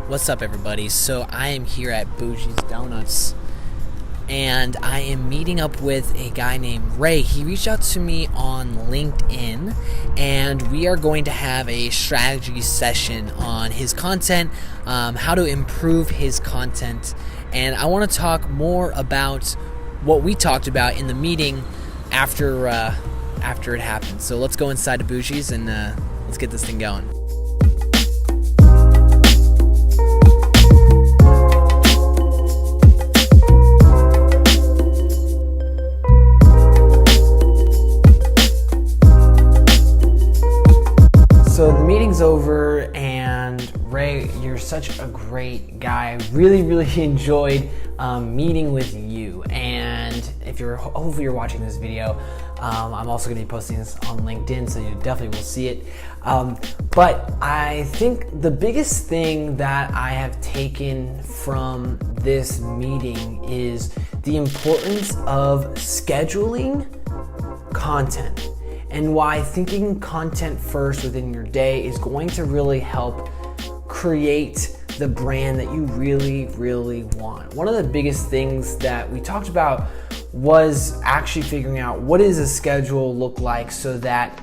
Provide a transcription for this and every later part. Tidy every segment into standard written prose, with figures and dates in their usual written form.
What's up, everybody? So I am here at Bougie's Donuts, and I am meeting up with a guy named Ray. He reached out to me on LinkedIn, and we are going to have a strategy session on his content, how to improve his content, and I want to talk more about what we talked about in the meeting after it happened. So let's go inside to Bougie's and let's get this thing going. So the meeting's over, and Ray, you're such a great guy. Really enjoyed meeting with you. And hopefully you're watching this video, I'm also going to be posting this on LinkedIn, so you definitely will see it. But I think the biggest thing that I have taken from this meeting is the importance of scheduling content, and why thinking content first within your day is going to really help create the brand that you really want. One of the biggest things that we talked about was actually figuring out what does a schedule look like so that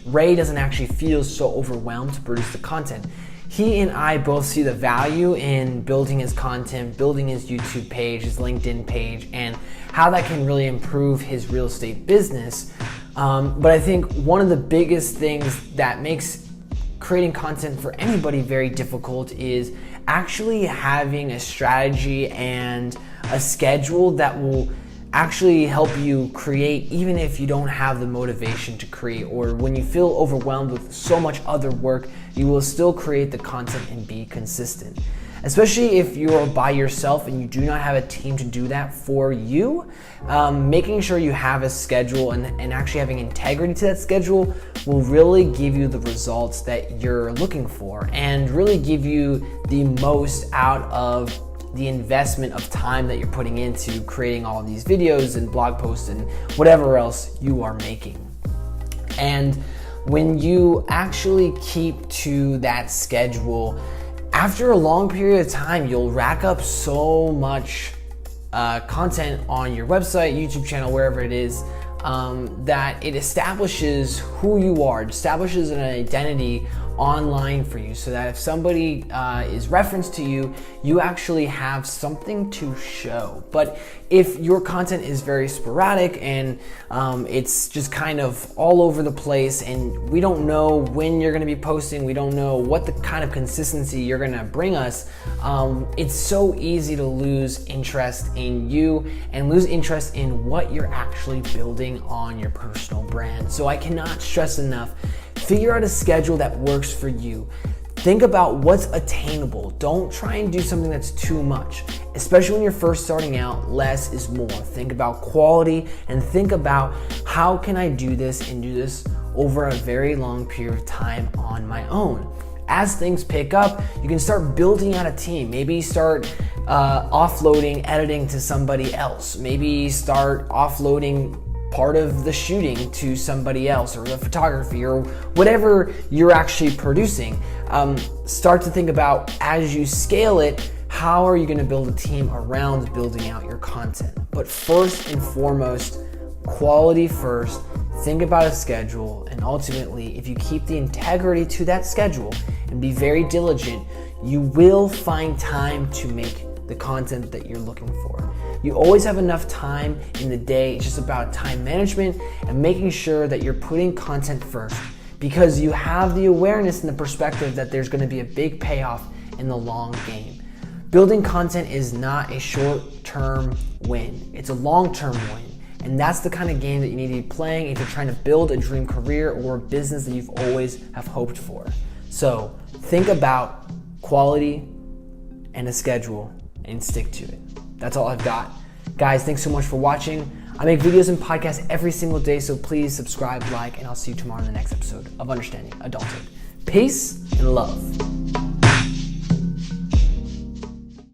Ray doesn't actually feel so overwhelmed to produce the content. He and I both see the value in building his content, building his YouTube page, his LinkedIn page, and how that can really improve his real estate business. But I think one of the biggest things that makes creating content for anybody very difficult is actually having a strategy and a schedule that will actually help you create, even if you don't have the motivation to create, or when you feel overwhelmed with so much other work, you will still create the content and be consistent. Especially if you're by yourself and you do not have a team to do that for you, making sure you have a schedule and actually having integrity to that schedule will really give you the results that you're looking for and really give you the most out of the investment of time that you're putting into creating all of these videos and blog posts and whatever else you are making. And when you actually keep to that schedule, after a long period of time, you'll rack up so much content on your website, YouTube channel, wherever it is, that it establishes who you are. It establishes an identity online for you, so that if somebody is referenced to you, you actually have something to show. But if your content is very sporadic and it's just kind of all over the place, and we don't know when you're going to be posting, we don't know what the kind of consistency you're going to bring us, it's so easy to lose interest in you and lose interest in what you're actually building on your personal brand. So I cannot stress enough, figure out a schedule that works for you. Think about what's attainable. Don't try and do something that's too much. Especially when you're first starting out, less is more. Think about quality and think about how can I do this and do this over a very long period of time on my own. As things pick up, you can start building out a team. Maybe start offloading editing to somebody else. Maybe start offloading part of the shooting to somebody else, or the photography, or whatever you're actually producing. Start to think about, as you scale it, how are you going to build a team around building out your content. But first and foremost, quality first. Think about a schedule, and ultimately, if you keep the integrity to that schedule and be very diligent, you will find time to make the content that you're looking for. You always have enough time in the day. It's just about time management and making sure that you're putting content first, because you have the awareness and the perspective that there's going to be a big payoff in the long game. Building content is not a short-term win. It's a long-term win. And that's the kind of game that you need to be playing if you're trying to build a dream career or a business that you've always have hoped for. So think about quality and a schedule and stick to it. That's all I've got. Guys, thanks so much for watching. I make videos and podcasts every single day, so please subscribe, like, and I'll see you tomorrow in the next episode of Understanding Adulthood. Peace and love.